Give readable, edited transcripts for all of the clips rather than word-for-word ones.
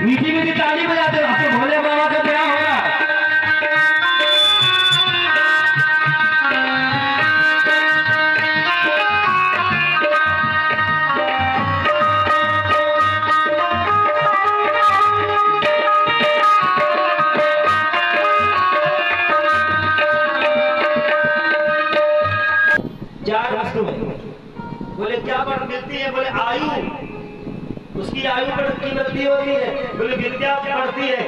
मीठी मीठी ताली बजाते हो आपके भोले बाबा का ब्याह होगा। चार वस्तु बोले क्या बढ़ मिलती है? बोले आयु, उसकी आयु बढ़ती होती है। बोले विद्या बढ़ती है,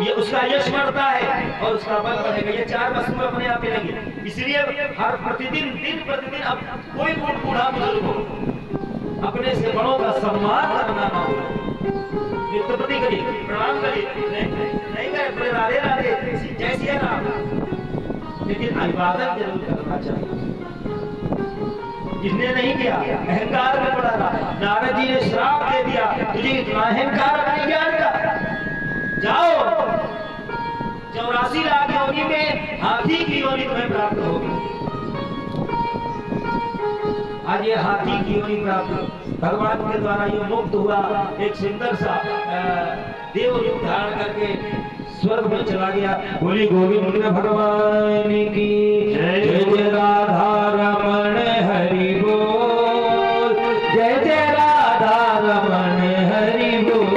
ये उसका यश बढ़ता है और उसका बल बढ़ेगा। ये चार वस्तु अपने आप मिलेंगे। इसलिए हर प्रतिदिन दिन प्रतिदिन अब कोई बूढ़ा बुजुर्ग हो अपने से बड़ों का सम्मान करना ना हो, नित्यपति करिए, प्रणाम करिए, नहीं करे बोले राधे राधे जय सिया राम, लेकिन अभिवादन जरूर करना चाहिए। जिसने नहीं किया अहंकार में पड़ा था। नारद जी ने श्राप दे दिया, तुझे इतना अहंकार अपने ज्ञान का, जाओ 84 लाख योनि में हाथी की योनि तुम्हें प्राप्त होगी। आज ये हाथी की योनि प्राप्त भगवान के द्वारा ये मुक्त हुआ, एक सुंदर सा देव रूप धारण करके स्वर्ग में चला गया। बोली गोविंद भगवान की जय, जय राधा रमण हरि बोल, जय जय राधा रमण हरि बोल,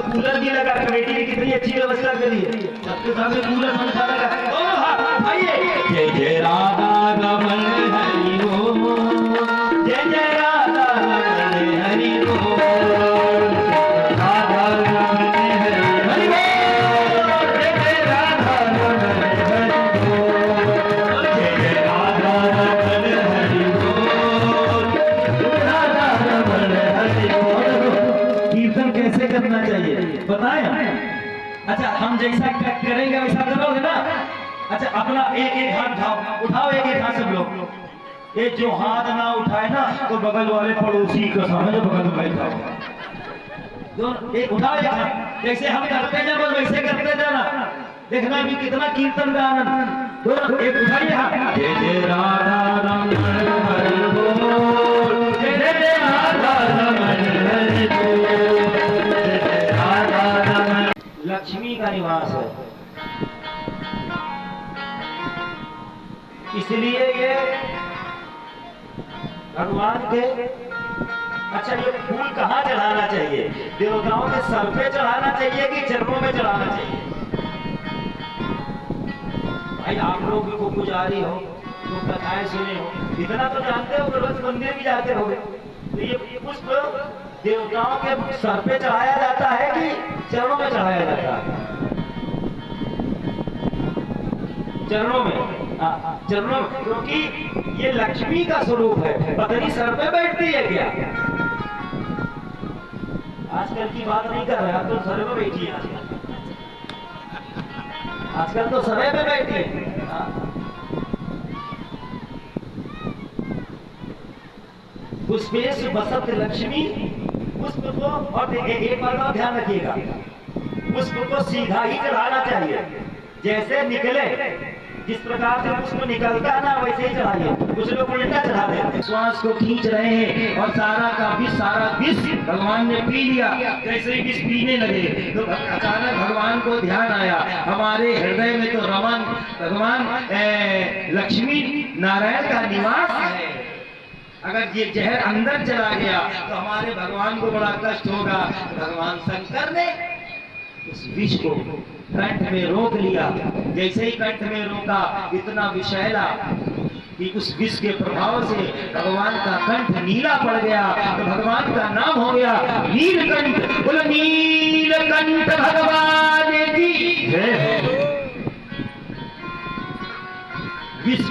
कूलर भी लगा, कमेटी ने कितनी अच्छी व्यवस्था करी है, सबके सामने कूलर पंखा लगा, दोनों हाथ उठाइए। जय जय राधा रमण हरि बोल, जय जय राधा रमण हरि बोल, राधा रमण हरि बोल, जय जय राधा रमण हरि बोल, जय जय राधा रमण हरि बोल, राधा रमण हरि बोल। कीर्तन कैसे करना चाहिए बताएं? अच्छा हम जैसा करेंगे वैसा करोगे ना? अच्छा अपना एक एक हाथ उठाओ एक एक हाथ सब लोग। ये जो हाथ ना उठाए ना तो बगल वाले पड़ोसी को समझो बगल में बैठा हो। एक उठाओ एक हाथ, जैसे हम करते जाओ वैसे करते जाना, देखना भी कितना कीर्तन का आनंद। दोनों एक उठाइए हाथ। जय जय राधा रमण हरि बोल, जय जय राधा रमण हरि बोल। लक्ष्मी का निवास है, इसलिए ये भगवान के। अच्छा ये फूल कहाँ चढ़ाना चाहिए? देवताओं के सर पे चढ़ाना चाहिए कि चरणों में चढ़ाना चाहिए? भाई आप लोग को पुजारी हो तो कथाएं सुने हो, इतना तो जानते हो, रोज मंदिर भी जाते हो, तो ये पुष्प देवताओं के सर पे चढ़ाया जाता है कि चरणों में चढ़ाया जाता है? चरणों में। चरणों में, क्योंकि ये लक्ष्मी का स्वरूप है। पत्नी सर पे बैठती है क्या? आजकल की बात नहीं कर रहे, आप तो सर पे बैठी है। आजकल तो सर पे बैठी है। पुष्पेश बसत लक्ष्मी, पुष्प को, और एक बात का ध्यान रखिएगा, पुष्प को सीधा ही चढ़ाना चाहिए। जैसे निकले, जिस प्रकार से पुष्प निकलता है ना, वैसे ही चढ़ाइए। कुछ लोग उल्टा चढ़ा देते हैं। श्वास को खींच रहे हैं और सारा विष भगवान ने पी लिया। जैसे ही विष पीने लगे तो अचानक भगवान को ध्यान आया, हमारे हृदय में तो रमन भगवान लक्ष्मी नारायण का निवास है। अगर ये जहर अंदर चला गया तो हमारे भगवान को बड़ा कष्ट होगा। भगवान शंकर ने उस विष को कंठ में रोक लिया। जैसे ही कंठ में रोका, इतना विषैला कि उस विष के प्रभाव से भगवान का कंठ नीला पड़ गया। तो भगवान का नाम हो गया नीलकंठ। बोलो नीलकंठ भगवान की जय। विष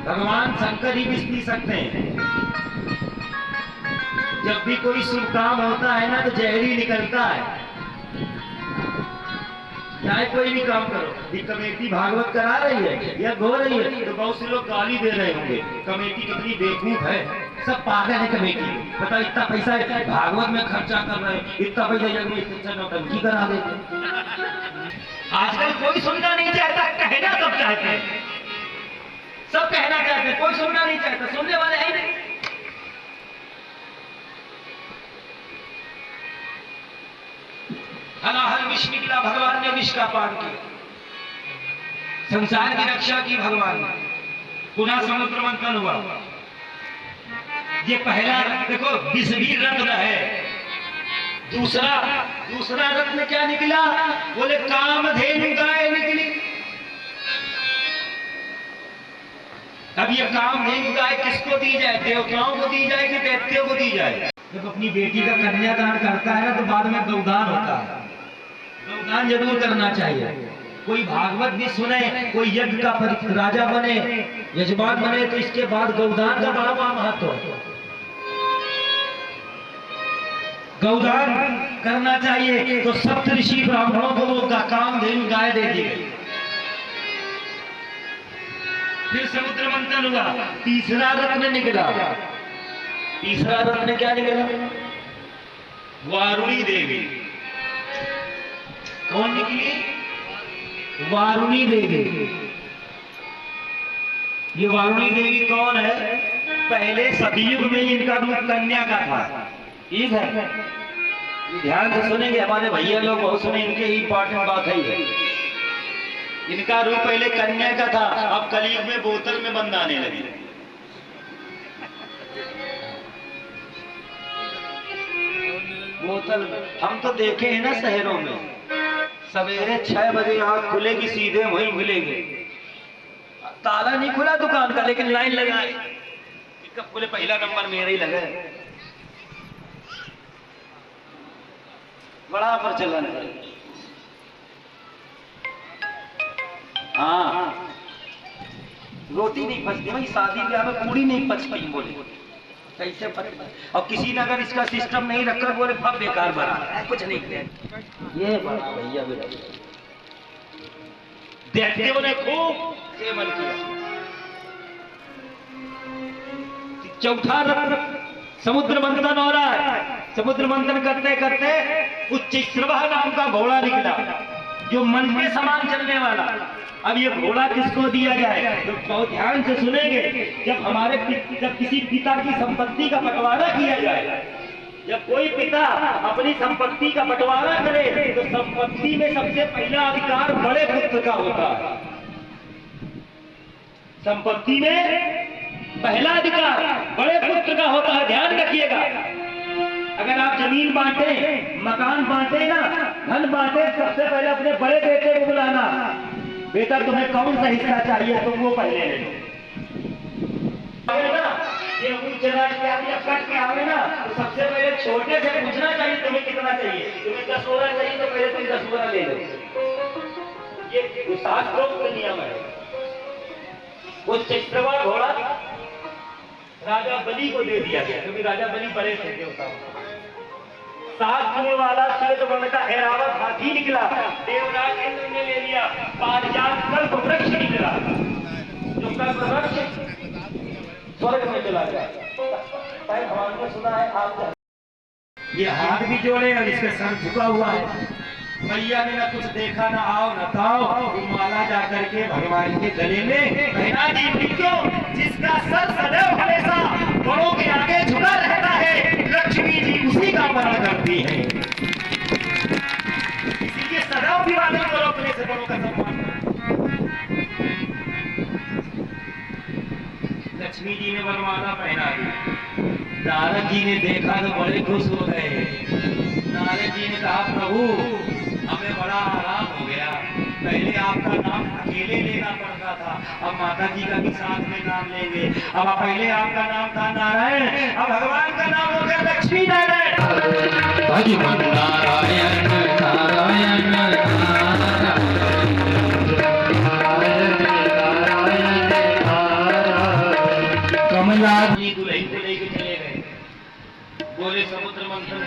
भगवान शंकर ही विष पी सकते हैं। जब भी कोई शुभ काम होता है ना, तो जहरी निकलता है। चाहे कोई भी काम करो, ये कमेटी भागवत करा रही है या गो रही है, तो बहुत से लोग गाली दे रहे होंगे, कमेटी कितनी बेवकूफ है, सब पागल है कमेटी। पता इतना पैसा है भागवत में खर्चा कर रहे हैं, इतना पैसा जग में इतना नौटंकी करा देते। आजकल कोई सुनना नहीं चाहता, कहना सब चाहते हैं, सब कहना चाहते हैं, कोई सुनना नहीं चाहता, सुनने वाले है नहीं। हर विष निकला, भगवान ने विष का पान किया, संसार की रक्षा की भगवान ने। पुनः समुद्र मंथन हुआ। ये पहला देखो विष भी रत्न है। दूसरा रत्न क्या निकला? बोले कामधेनु गाय निकली। अब ये कामधेनु गाय किसको दी जाए? देवताओं को दी जाए कि दैत्यों को दी जाए? जब अपनी बेटी का कन्यादान करता है ना, तो बाद में गौदान होता है। गौदान जरूर करना चाहिए। कोई भागवत भी सुने, कोई यज्ञ का राजा बने, यजमान बने, तो इसके बाद गौदान का बड़ा महत्व है। गौदान करना चाहिए। तो सप्त ऋषि ब्राह्मणों को वो कामधेनु गाय दे दी गई। फिर समुद्र मंथन हुआ, तीसरा रत्न निकला। तीसरा रत्न क्या निकला? वारुणी देवी। कौन निकली? वारुणी देवी। ये वारुणी देवी कौन है? पहले सतयुग में इनका रूप कन्या का था। ठीक है, ध्यान से सुनेंगे हमारे भैया लोग, बहुत सुने, इनके ही इंपॉर्टेंट बात है। इनका रूप पहले कन्या का था, अब कलयुग में बोतल में बंद आने लगी। बोतल में हम तो देखे हैं ना शहरों में, सवेरे 6 बजे आँख खुलेगी, सीधे वहीं मिलेंगे। ताला नहीं खुला दुकान का, लेकिन लाइन लगाए, कब खुले? पहला नंबर मेरा ही लगा है। बड़ा प्रचलन है। हाँ, रोटी नहीं पचती भाई, शादी ब्याह में पूरी नहीं पचती। बोले कैसे पचती? और किसी ने अगर इसका सिस्टम नहीं रखा, बोले सब बेकार बना, कुछ नहीं किया। ये बड़ा भैया दैत्यों ने खूब सेवन किया। चौथा समुद्र मंथन हो रहा है। समुद्र मंथन करते करते उच्चैश्रवः नाम का घोड़ा निकला, जो मन के समान चलने वाला। अब ये घोड़ा किसको दिया जाए? तो बहुत ध्यान से सुनेंगे। जब किसी पिता की संपत्ति का बंटवारा किया जाए, जब कोई पिता अपनी संपत्ति का बंटवारा करे, तो संपत्ति में सबसे पहला अधिकार बड़े पुत्र का होता है। संपत्ति में पहला अधिकार बड़े पुत्र का होता है। ध्यान रखिएगा, अगर आप जमीन बांटे, मकान बांटे ना, धन बांटे, सबसे पहले अपने बड़े बेटे को बुलाना, बेटा तुम्हें कौन सा हिस्सा चाहिए, तुम वो पहले ले लो। गेहूं चना इत्यादि अब कट के आवे ना, तो सबसे पहले छोटे से पूछना चाहिए तुम्हें कितना चाहिए। तुम्हें 10 बोरा चाहिए तो पहले तुम 10 बोरा ले लो। ये शास्त्रोक्त नियम है। वो चक्रवाल घोड़ा राजा बलि को दे दिया गया, क्योंकि राजा बलि बड़े थे देवताओं। 7 मुंह वाला श्वेत वर्ण का ऐरावत हाथी निकला, देवराज इंद्र ने ले लिया। पारिजात कल्प वृक्ष निकला, जो कल्प वृक्ष स्वर्ग में चला गया। भगवान ने सुना है आप ये हाथ भी जोड़े और इसका सर झुका हुआ है। मैया ने ना कुछ देखा ना आओ न ताओ, माला जा करके भगवान के गले में पहना दी। क्यों? जिसका सर सदैव हमेशा बड़ों के आगे झुका रहता है, लक्ष्मी जी उसी का बड़ा करती है। इसीलिए सदैव दिवाली को अपने से बड़ों का सम्मान। लक्ष्मी जी ने वरमाला पहना दी। नारद जी ने देखा तो बड़े खुश हो गए। नारद जी ने कहा प्रभु हमें बड़ा आराम हो गया, पहले आपका नाम अकेले लेना पड़ता था, अब माता जी का भी साथ में नाम लेंगे। अब पहले आपका नाम था नारायण, अब भगवान का नाम हो गया लक्ष्मी नारायण। भगवान नारायण नारायण कमला जी दुल्हन को लेके चले गए। बोले समुद्र मंथन।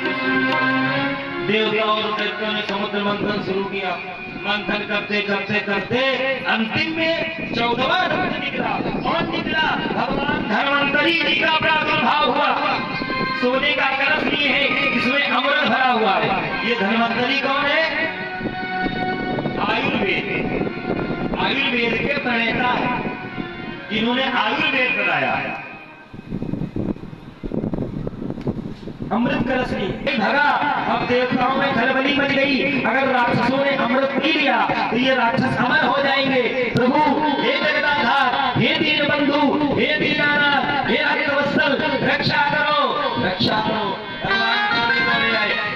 देवताओं और दैत्यों ने समुद्र मंथन शुरू किया। मंथन करते करते करते अंतिम में 14वां रत्न निकला। कौन निकला? भगवान धन्वंतरी जी का प्रादुर्भाव हुआ। सोने का कलश लिए है, इसमें अमृत भरा हुआ है। ये धन्वंतरी कौन है? आयुर्वेद, आयुर्वेद के प्रणेता है, जिन्होंने आयुर्वेद बनाया है। अमृत कलश लिए भगा। अब देवताओं में खलबली मच गई। अगर राक्षसों ने अमृत पी लिया तो ये राक्षस अमर हो जाएंगे। प्रभु हे जगदाधार, हे दीन बंधु, हे दीनानाथ, हे अग्रवत्सल, रक्षा करो, रक्षा करो।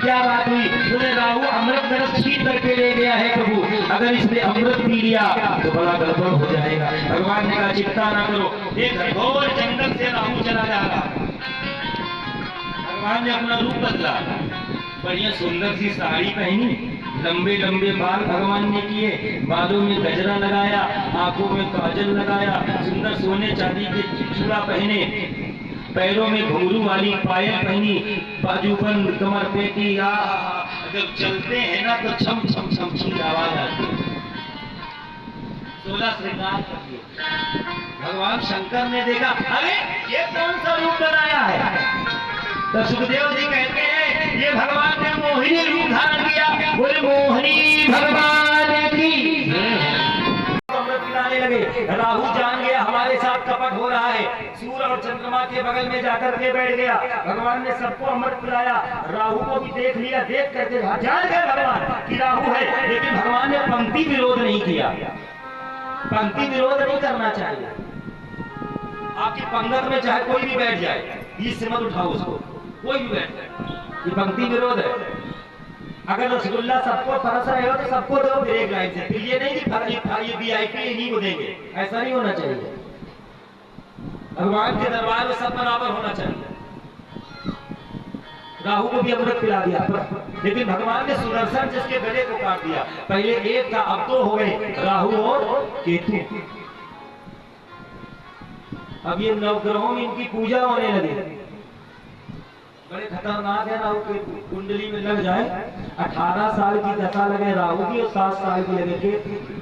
क्या बात हुई? तुमने राहु अमृत कलश छीन करके ले गया है प्रभु, अगर इसने अमृत पी लिया तो बड़ा गड़बड़ हो जाएगा। भगवान ने कहा चिंता ना करो। एक घोर जंगल से राहु चला जा रहा। भगवान ने अपना रूप बदला, बढ़िया सुंदर सी साड़ी पहनी, लंबे लंबे बाल भगवान ने किए, बालों में गजरा लगाया, आंखों में काजल लगाया, सुंदर सोने चांदी के चूड़ा पहने, पैरों में घुंघरू वाली पायल पहनी, बाजूबंद कमर पे की। जब चलते हैं ना तो छम छम छम छम आवाज आती है। 16 श्रृंगार करके भगवान शंकर ने देखा, अरे ये कौन सा रूप बनाया है? तो सुखदेव जी कहते हैं ये भगवान ने मोहिनी रूप धारण किया। बोले मोहिनी भगवान की। अमृत पिलाने लगे। राहु जान गया हमारे साथ कपट हो रहा है, सूर्य और चंद्रमा के बगल में जाकर के बैठ गया। भगवान ने सबको अमृत पिलाया, राहु को भी देख लिया। देख करके जान गए भगवान कि राहु है, लेकिन भगवान ने पंक्ति विरोध नहीं किया। पंक्ति विरोध नहीं करना चाहिए। आपकी पंगत में चाहे कोई भी बैठ जाए, बीच से मत उठाओ उसको, कोई भी बैठ जाए, ये पंक्ति विरोध है। अगर रसगुल्ला सबको परस रहे हो तो सबको दो फिर एक लाइन से, फिर ये नहीं कि ये वीआईपी इन्हीं को देंगे, ऐसा नहीं होना चाहिए। भगवान के दरबार में सब बराबर होना चाहिए। राहु को भी अमृत पिला दिया, लेकिन भगवान ने सुदर्शन जिसके गले को काट दिया। पहले एक था, अब 2 हो गए, राहु और केतु। अब ये नवग्रहों में इनकी पूजा होने लगी। बड़े खतरनाक है राहु केतु। कुंडली में लग जाए, 18 साल की दशा लगे राहु की और 7 साल की लगे केतु।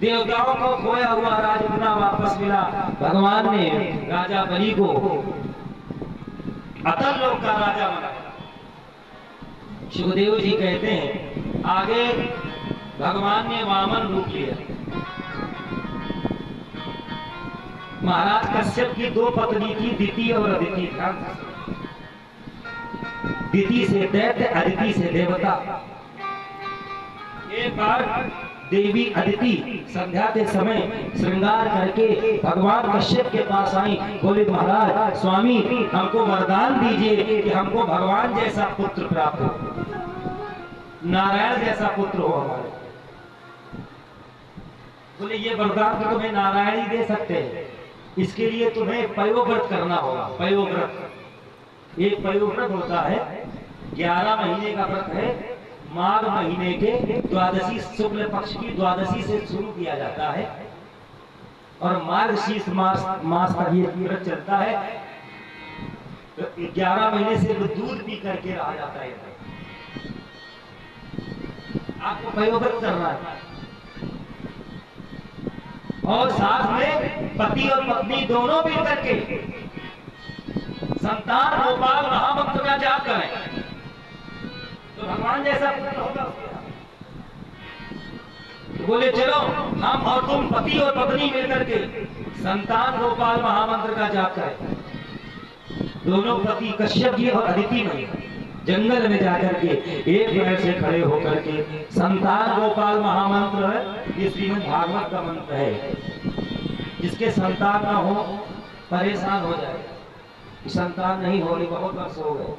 देवताओं को खोया हुआ राज अपना वापस मिला। भगवान ने राजा बलि को अतल लोक का राजा बनाया। सुखदेव जी कहते हैं आगे भगवान ने वामन रूप लिया। महाराज कश्यप की 2 पत्नी थी, दिति और अदिति। दिति से दैत्य, अदिति से देवता। एक बार देवी अदिति संध्या के समय श्रृंगार करके भगवान कश्यप के पास आई। बोले महाराज स्वामी हमको वरदान दीजिए कि हमको भगवान जैसा पुत्र प्राप्त हो, नारायण जैसा पुत्र हो हमारे। बोले ये वरदान तो तुम्हें नारायण ही दे सकते हैं, इसके लिए तुम्हें पयोव्रत करना होगा। पयोव्रत, एक पयोव्रत होता है, 11 महीने का व्रत है, माघ महीने के द्वादशी शुक्ल पक्ष की द्वादशी से शुरू किया जाता है और मार्गशीर्ष मास तक ये व्रत चलता है। तो 11 महीने से वो दूध पी करके रहा जाता है। आपको पयोव्रत करना है और साथ में पति और पत्नी दोनों मिल करके संतान गोपाल महामंत्र का जाप करें तो भगवान जैसा पुत्र होगा। तो बोले चलो हम और तुम पति और पत्नी मिलकर के संतान गोपाल महामंत्र का जाप करें। दोनों पति कश्यप जी और अदिति मणि जंगल में जाकर के एक पैर से खड़े होकर के संतान गोपाल महामंत्र है, ये श्रीमद् भागवत का मंत्र है। जिसके संतान ना हो परेशान हो जाए, संतान नहीं होने बहुत वर्ष हो गए,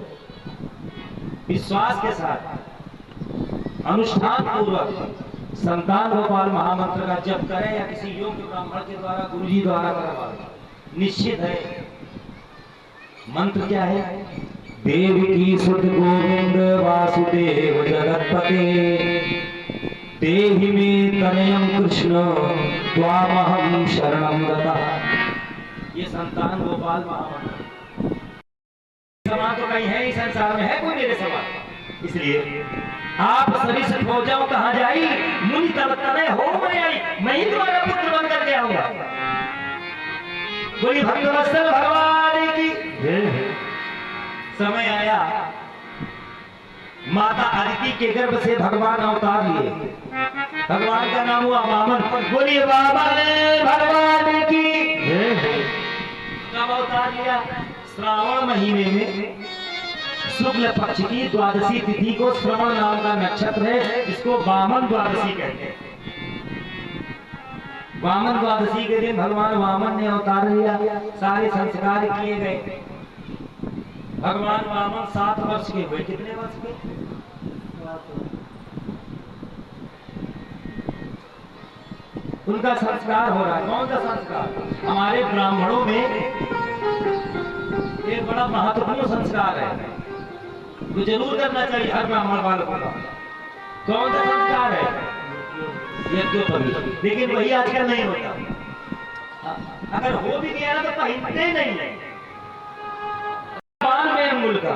विश्वास के साथ अनुष्ठान पूर्वक संतान गोपाल महामंत्र का जप करें या किसी योग्य ब्राह्मण के द्वारा गुरु जी द्वारा करवाएं। निश्चित है मंत्र क्या है? देवकी सुत गोविंद वासुदेव जगतपते देहि मे तनयं कृष्ण त्वामहं शरणं गतः। ये संतान गोपाल महामंत्र समान तो कहीं है ही संसार में, है कोई मेरे समान। इसलिए आप सभी से हो जाओ कहां जाई मुनि तब तने हो मैं ही तुम्हारा पुत्र बन करके आऊंगा। बोली भक्तवत्सल भगवान की समय आया, माता अदिति के गर्भ से भगवान अवतार लिए। भगवान का नाम हुआ वामन। बोलिए वामन भगवान की। कब अवतार लिया? श्रावण महीने में शुक्ल पक्ष की द्वादशी तिथि को श्रवण नाम का नक्षत्र है, इसको वामन द्वादशी कहते हैं। वामन द्वादशी के दिन भगवान वामन ने अवतार लिया, सारे संस्कार किए गए। भगवान वामन 7 वर्ष के हुए। कितने वर्ष के? उनका संस्कार हो रहा है। कौन सा संस्कार? हमारे ब्राह्मणों में एक बड़ा महत्वपूर्ण संस्कार है, जो जरूर करना चाहिए हर ब्राह्मण वालों को। कौन सा संस्कार है? यज्ञोपवीत। लेकिन वही आजकल नहीं होता। अगर हो भी गया ना तो पहनते नहीं है। 92 अंगुल का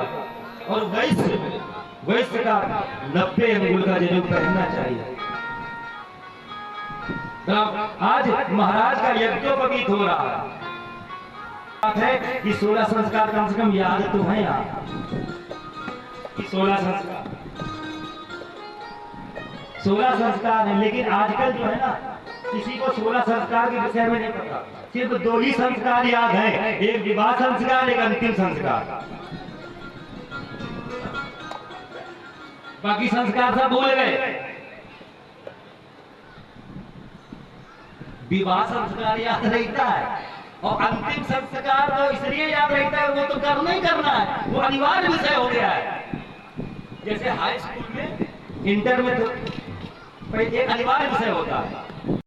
और वैश्य का 90 अंगुल का जरूर पहनना चाहिए। तो आज महाराज का यज्ञोपवीत हो रहा है। बात है कि 16 संस्कार कम से कम याद तो है आप कि 16 संस्कार है। लेकिन आजकल जो है ना, किसी को 16 संस्कार के विषय में नहीं पता। सिर्फ 2 ही संस्कार याद है, एक विवाह संस्कार, एक अंतिम संस्कार। बाकी संस्कार सब भूल गए। विवाह संस्कार याद रहता है और अंतिम संस्कार तो इसलिए याद रहता है, वो तो करना ही करना है, वो अनिवार्य विषय हो गया है। जैसे हाई स्कूल में, इंटर में तो एक अनिवार्य विषय होता है,